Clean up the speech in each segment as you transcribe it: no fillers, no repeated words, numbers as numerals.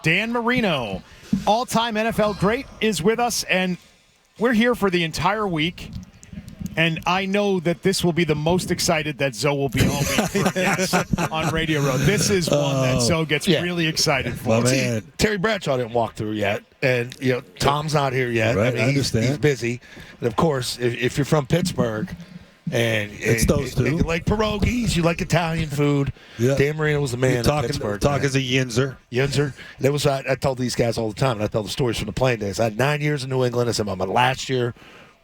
Dan Marino, all-time NFL great, is with us, and we're here for the entire week. And I know that this will be the most excited that Zoe will be all week for a guest on Radio Row. This is one that Zoe gets really excited for. Man. Terry Bradshaw didn't walk through yet, and Tom's not here yet. Right, I understand. He's busy. And of course, if you're from Pittsburgh, and it's those two. You like pierogies, you like Italian food. Yeah. Dan Marino was the man in Pittsburgh. Talk as a Yinzer. That was I tell these guys all the time, and I tell the stories from the playing days. I had 9 years in New England. I said my last year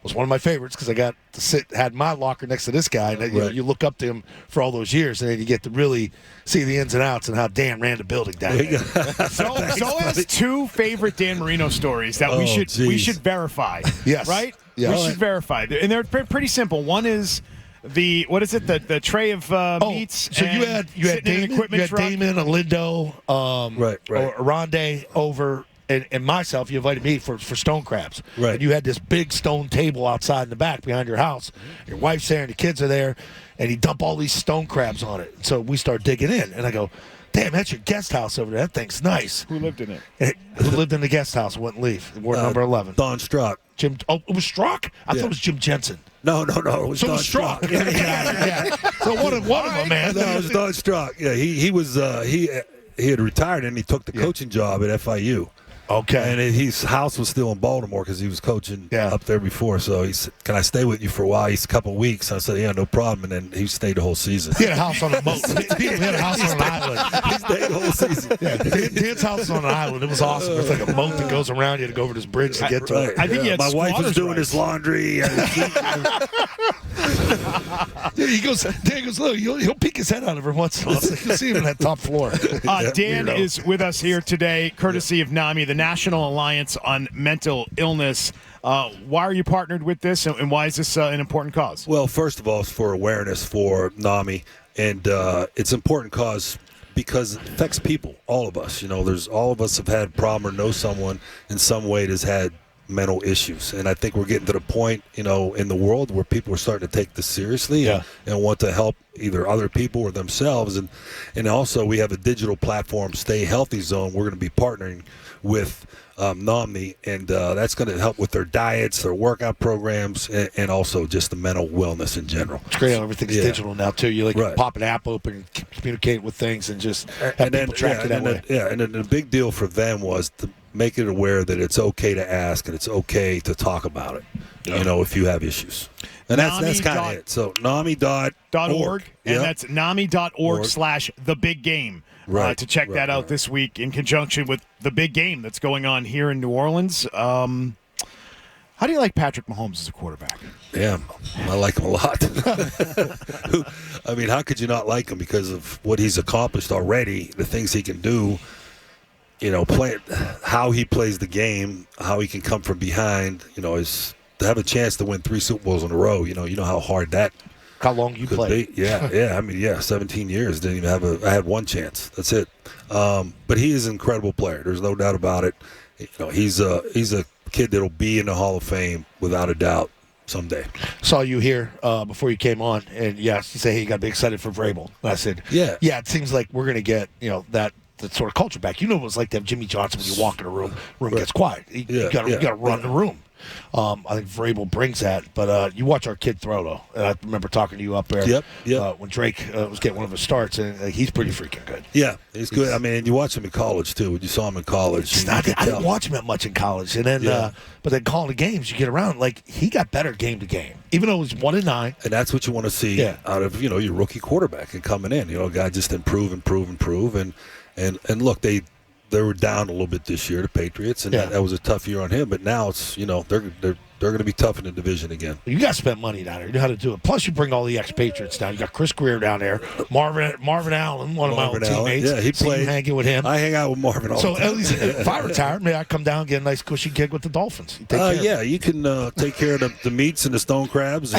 was one of my favorites because I got to had my locker next to this guy, and you look up to him for all those years, and then you get to really see the ins and outs and how Dan ran the building down there. So has two favorite Dan Marino stories that we should verify. Yes, right? Yes. We should verify, and they're pretty simple. One is the tray of meats. So you had Damon, Damon, Alindo, right, or Rondé over. And myself, you invited me for stone crabs. Right. And you had this big stone table outside in the back behind your house. Your wife's there and the kids are there. And he dumped all these stone crabs on it. So we start digging in. And I go, damn, that's your guest house over there. That thing's nice. Who lived in it? Who lived in the guest house wouldn't leave. Ward number 11. Don Strock. It was Strock? I thought it was Jim Jensen. No. It was Don Strock. Yeah. So one of them, man. No, it was Don Strock. Yeah, he was he had retired and he took the coaching job at FIU. Okay. And his house was still in Baltimore because he was coaching up there before. So he said, "Can I stay with you for a while?" He's a couple of weeks. I said, "Yeah, no problem." And then he stayed the whole season. He had a house on a boat. He had a house on an island. He stayed the whole season. Yeah, Dan's house is on an island. It was awesome. It's like a moat that goes around. You had to go over this bridge to get to it. I think he had my wife was doing rights. his laundry. He goes, Dan goes, look, he'll peek his head out every once in a while. You'll see him in that top floor. Dan is with us here today, courtesy of NAMI, the National Alliance on Mental Illness. Why are you partnered with this, and why is this an important cause? Well, first of all, it's for awareness for NAMI, and it's an important cause because it affects people, all of us. All of us have had a problem or know someone in some way that's had mental issues, and I think we're getting to the point in the world where people are starting to take this seriously and want to help either other people or themselves, and also we have a digital platform, Stay Healthy Zone. We're going to be partnering with NAMI, and that's going to help with their diets, their workout programs, and also just the mental wellness in general. It's great how everything's digital now too. You pop an app open and communicate with things and just have people track it that way. And then the big deal for them was to make it aware that it's okay to ask and it's okay to talk about it, if you have issues. And that's kind of it. So NAMI.org. And that's NAMI.org/thebiggame. To check that out this week in conjunction with the big game that's going on here in New Orleans. How do you like Patrick Mahomes as a quarterback? Yeah, I like him a lot. I mean, how could you not like him because of what he's accomplished already, the things he can do, how he plays the game, how he can come from behind, is to have a chance to win 3 Super Bowls in a row. You know how hard that How long you played? Yeah. I mean, 17 years. Didn't even have I had one chance. That's it. But he is an incredible player. There's no doubt about it. He's a kid that'll be in the Hall of Fame without a doubt someday. Saw you here before you came on, and you say, "Hey, you got to be excited for Vrabel." And I said, "Yeah." It seems like we're going to get that sort of culture back. What it was like to have Jimmy Johnson when you walk in a room gets quiet. You got to run the room. I think Vrabel brings that, but you watch our kid throw, though. And I remember talking to you up there when Drake was getting one of his starts, and he's pretty freaking good. Yeah, he's good. I mean, you watch him in college, too. When you saw him in college. I didn't watch him that much in college. And then, but then calling the games, you get around, he got better game to game, even though he was 1-9. And that's what you want to see out of, your rookie quarterback and coming in. A guy just improve. And look, they were down a little bit this year, the Patriots, and that was a tough year on him. But now it's they're going to be tough in the division again. You got to spend money down there. You know how to do it. Plus, you bring all the ex-Patriots down. You got Chris Greer down there, Marvin Allen, one of my old teammates. Yeah, he played. Hanging with him. I hang out with Marvin all the time. So at least if I retire, maybe I come down and get a nice cushy gig with the Dolphins. You can take care of the meats and the stone crabs.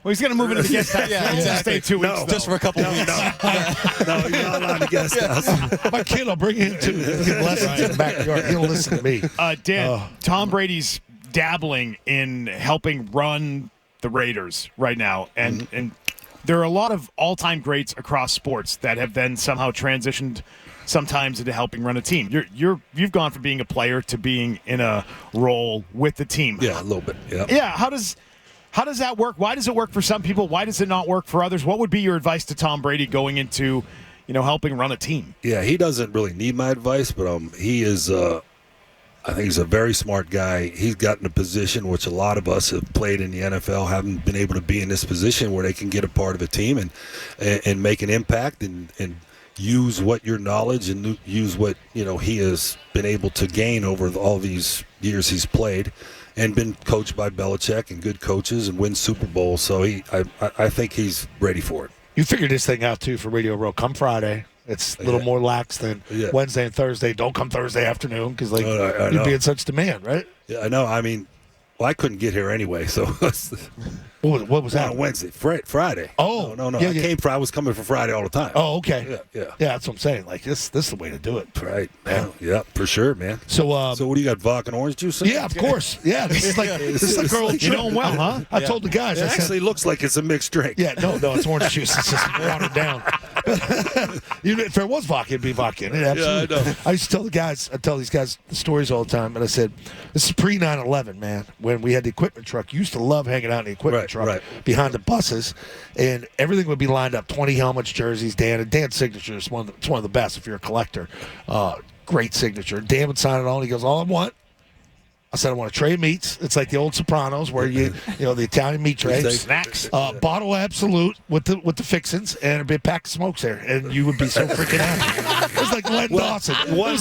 Well, he's going to move into the guest house. Stay 2 weeks. Just for a couple of weeks. No, you're not allowed to guest house. My kid, I'll bring him too. Get lessons in the backyard. He'll listen to me. Dan, Tom Brady's dabbling in helping run the Raiders right now, and there are a lot of all-time greats across sports that have then somehow transitioned sometimes into helping run a team. You've gone from being a player to being in a role with the team. Yeah, a little bit. Yeah. Yeah. How does that work? Why does it work for some people? Why does it not work for others? What would be your advice to Tom Brady going into, helping run a team? Yeah, he doesn't really need my advice, but he is. I think he's a very smart guy. He's gotten a position which a lot of us have played in the NFL haven't been able to be in this position where they can get a part of a team and make an impact and use what your knowledge and use what he has been able to gain over all these years he's played and been coached by Belichick and good coaches and win Super Bowls. So I think he's ready for it. You figured this thing out too for Radio Row. Come Friday. It's a little more lax than Wednesday and Thursday. Don't come Thursday afternoon because you'd be in such demand, right? Yeah, I know. I mean, I couldn't get here anyway, so what was that? On Wednesday, Friday. Oh, no. I was coming for Friday all the time. Oh, okay. Yeah. That's what I'm saying. Like this is the way to do it. Right. Yeah, for sure, man. So what do you got? Vodka and orange juice? Yeah, of course. Yeah, this is like our old you know well, huh? I told the guys. It actually looks like it's a mixed drink. Yeah, no, it's orange juice. It's just watered down. If there was vodka, it'd be vodka. Absolutely. Yeah, I know. I used to tell these guys the stories all the time, and I said, this is pre 9/11, man. When we had the equipment truck, you used to love hanging out in the equipment truck behind the buses, and everything would be lined up. 20 helmets, jerseys. Dan's signature is one of the best if you're a collector. Great signature. Dan would sign it all. And he goes, all I want. I said, I want a tray of meats. It's like the old Sopranos where the Italian meat tray. Snacks. Bottle of Absolute with the fixins and a big pack of smokes there. And you would be so freaking happy. It was like Len Dawson. One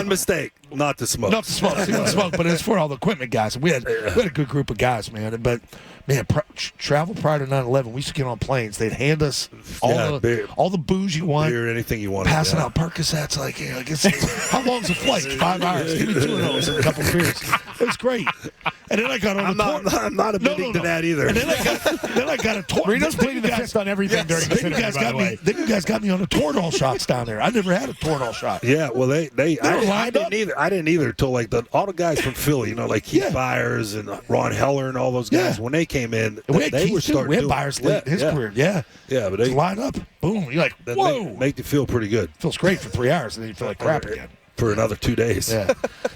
mistake. Not to smoke. Not to smoke. He wouldn't smoke, but it's for all the equipment guys. We had a good group of guys, man. But, man, travel prior to 9/11, we used to get on planes. They'd hand us all the booze you want. Beer, anything you want. Passing out Percocets. Like, how long's the flight? 5 hours. Give me 2 of those and a couple of beers. It was great. And then I got on I'm not admitting to that either. And then I got a tour. Reno's pleading the fifth on everything during this interview, by the way. Then you guys got me on the Toradol shots down there. I never had a Toradol shot. Yeah, well, I didn't either. I didn't either until all the guys from Philly, like Keith Byers and Ron Heller and all those guys, when they came in, they were starting. We had Byers late in his career. Yeah, but they line up, boom. You're like, whoa, make you feel pretty good. Feels great for 3 hours, and then you feel like crap again. For another 2 days. Yeah.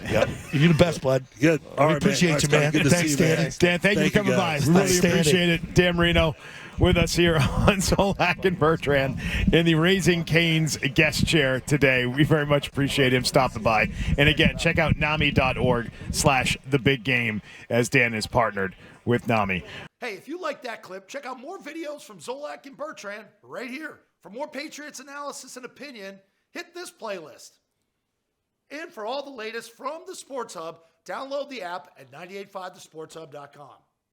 Yep. You're the best, bud. Good. All right, appreciate you, man. Good to Thanks, see you, Dan. Dan, thank you for coming by. Really appreciate it. Dan Marino with us here on Zolak and Bertrand in the Raising Cane's guest chair today. We very much appreciate him stopping by. And again, check out NAMI.org/thebiggame as Dan is partnered with NAMI. Hey, if you like that clip, check out more videos from Zolak and Bertrand right here. For more Patriots analysis and opinion, hit this playlist. And for all the latest from the Sports Hub, download the app at 985thesportshub.com.